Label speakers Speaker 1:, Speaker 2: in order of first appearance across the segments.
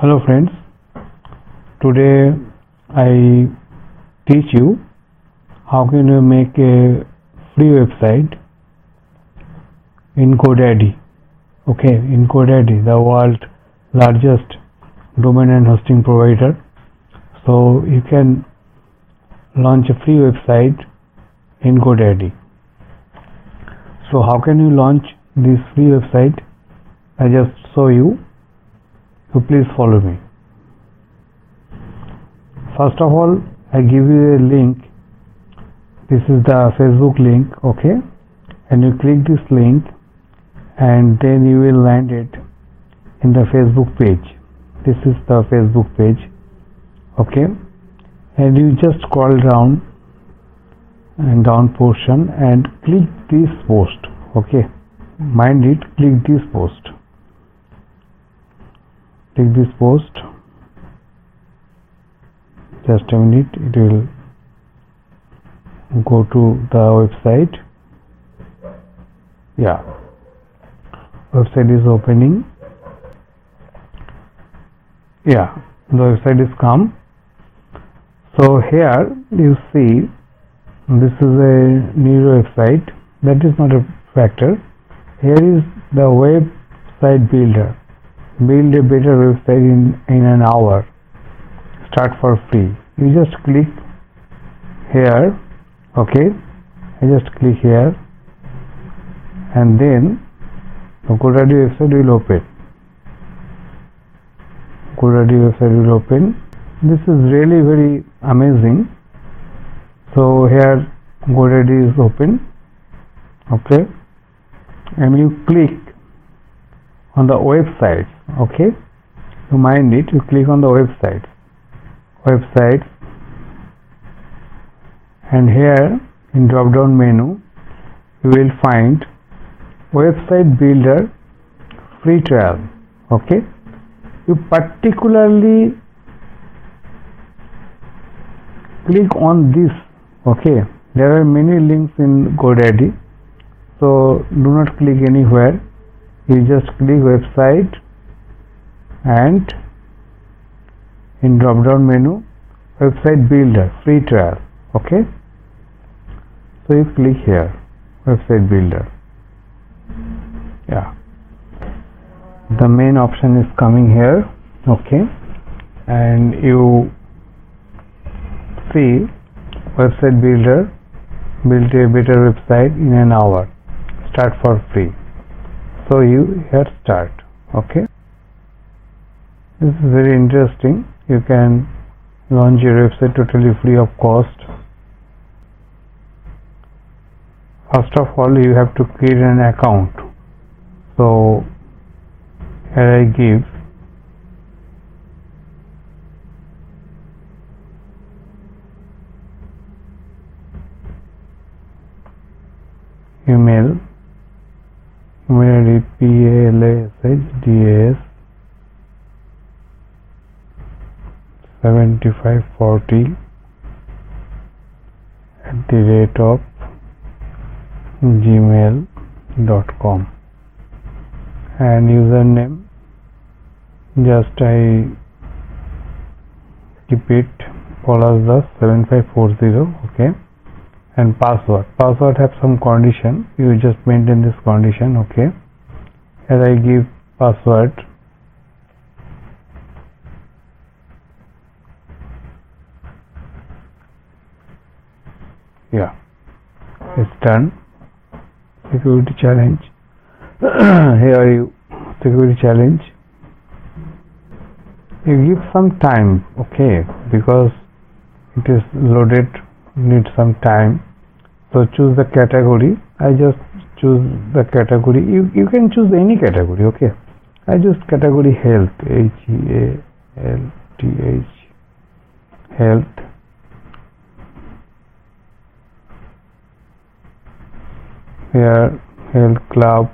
Speaker 1: Hello friends, today I teach you how can you make a free website in Godaddy. Okay, in Godaddy, the world's largest domain and hosting provider. So you can launch a free website in Godaddy. So how can you launch this free website? I just show you. So please follow me. First of all, I give you a link. This is the Facebook link, okay? And you click this link and then you will land it in the Facebook page. This is the Facebook page, okay? And you just scroll down and down portion and click this post, okay? Mind it, click this post. Click this post. Just a minute, it will go to the website. Yeah, website is opening. Yeah, the website is come. So here you see this is a new website. That is not a factor. Here is the website builder. Build a better website in an hour. Start for free. You just click here, okay? I just click here and then the Godaddy website will open. Godaddy website will open. This is really very amazing. So here Godaddy is open, okay? And you click on the website, okay? You mind it, you click on the website, and here in drop down menu you will find website builder free trial, okay? You particularly click on this, okay? There are many links in Godaddy, so do not click anywhere. You just click website and in drop down menu website builder free trial, okay? So you click here website builder. Yeah, the main option is coming here, okay? And you see website builder, build a better website in an hour, start for free. So you here start, okay? This is very interesting. You can launch your website totally free of cost. First of all, you have to create an account. So here I give email ID PALASHDAS 7540 @gmail.com and username just I keep it Palash 7540, okay? And password have some condition, you just maintain this condition, okay? Here I give password. Yeah, it's done. Security challenge. Here you security challenge. You give some time, okay, because it is loaded, need some time. So choose the category. I just choose the category. You can choose any category, okay? I choose category health, HEALTH, health. Here health club.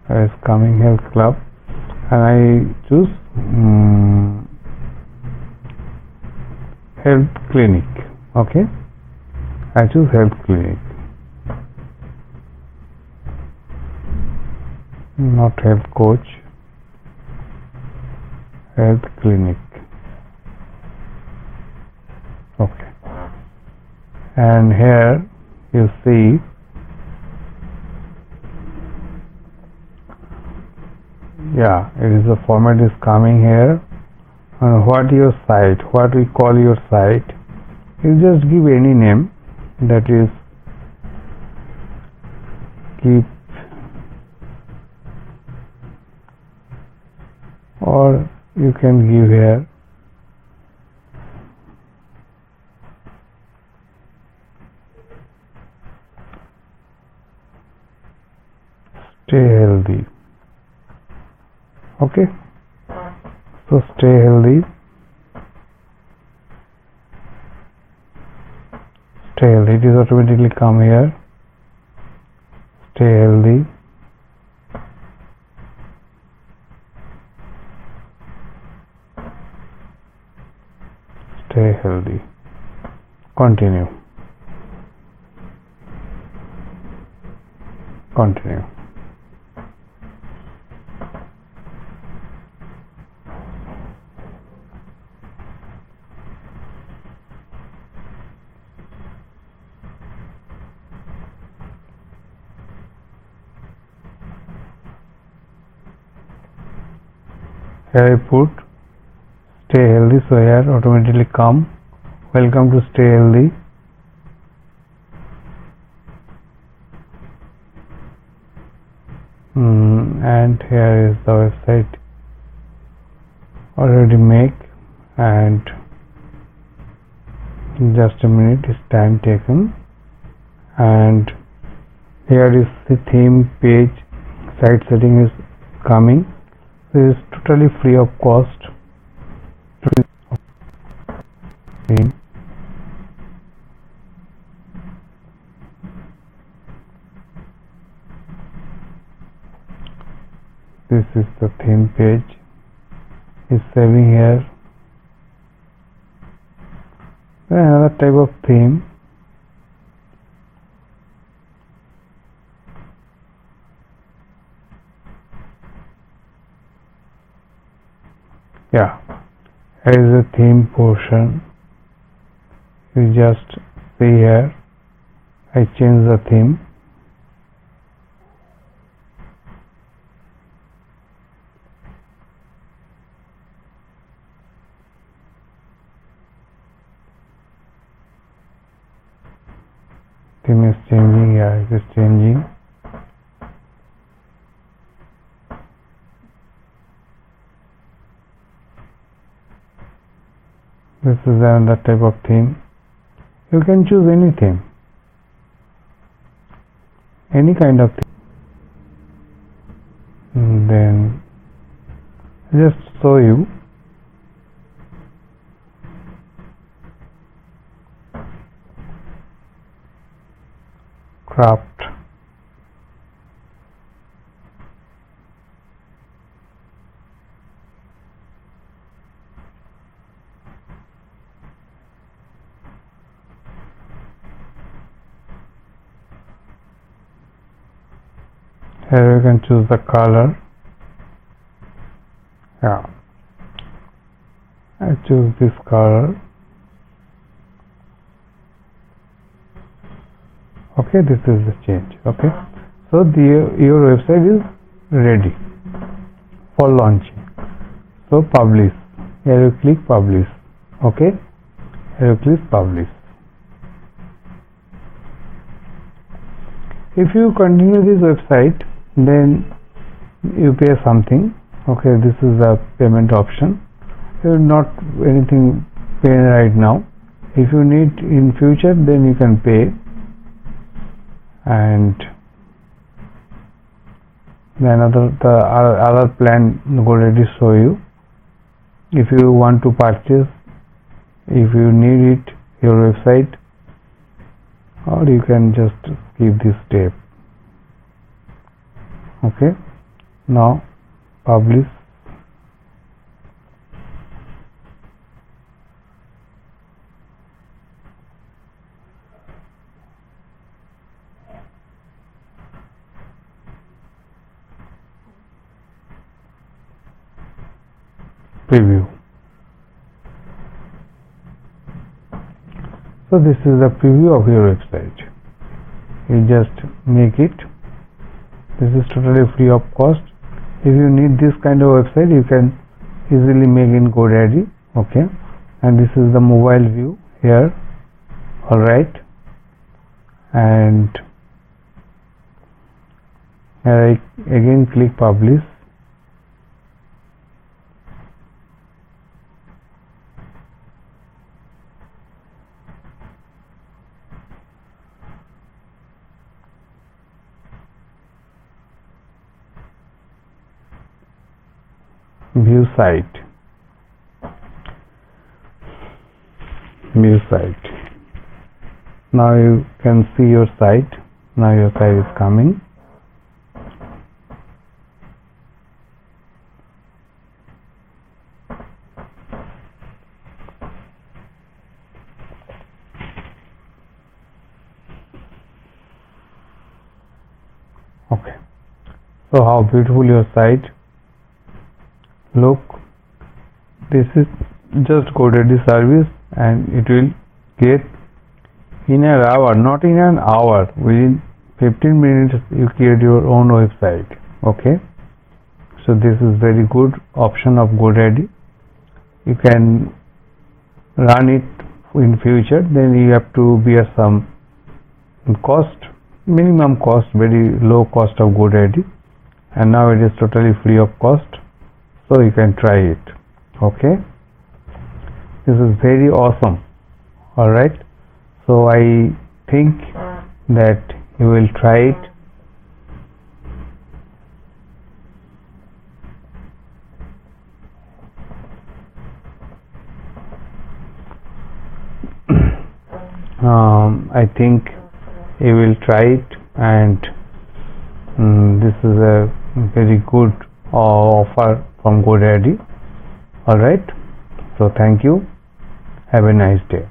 Speaker 1: Is coming health club, and I choose health clinic, okay? I choose health clinic. not health coach, health clinic. Okay, and here you see it is the format is coming here. And what your site, what we call your site, you just give any name, that is keep, or you can give here stay healthy. Okay, so stay healthy, it is automatically come here, stay healthy, continue. Here I put stay healthy, so here automatically come welcome to stay healthy. And here is the website already make, and just a minute, is time taken. And here is the theme page, site setting is coming. This is totally free of cost. This is the theme page, is saving here. Then another type of theme, here is a theme portion. You just see here, I change the theme. Theme is changing, it is changing. This is another type of theme. You can choose any theme, any kind of theme. And then just show you. Craft. Here you can choose the color. I choose this color. Okay, this is the change. Okay, so your website is ready for launching. So publish, here you click publish. Okay, here you click publish. If you continue this website, then you pay something. Okay, this is the payment option. You not anything pay right now. If you need in future, then you can pay. And then the other plan Godaddy show you. If you want to purchase, if you need it, your website, or you can just skip this step. Okay, now publish. preview. So this is the preview of your website. You just make it. This is totally free of cost. If you need this kind of website, you can easily make in Godaddy. Okay, and this is the mobile view here. All right, and here I again click publish. View site. Now you can see your site. Now your site is coming. Okay, so how beautiful your site look. This is just Godaddy service, and it will get in an hour, not in an hour, within 15 minutes you create your own website. Okay, so this is very good option of Godaddy. You can run it in future, then you have to bear some cost, minimum cost, very low cost of Godaddy, and now it is totally free of cost, so you can try it. Okay, this is very awesome. All right, so I think that you will try it. I think you will try it, and this is a very good offer from Godaddy. All right, so thank you. Have a nice day.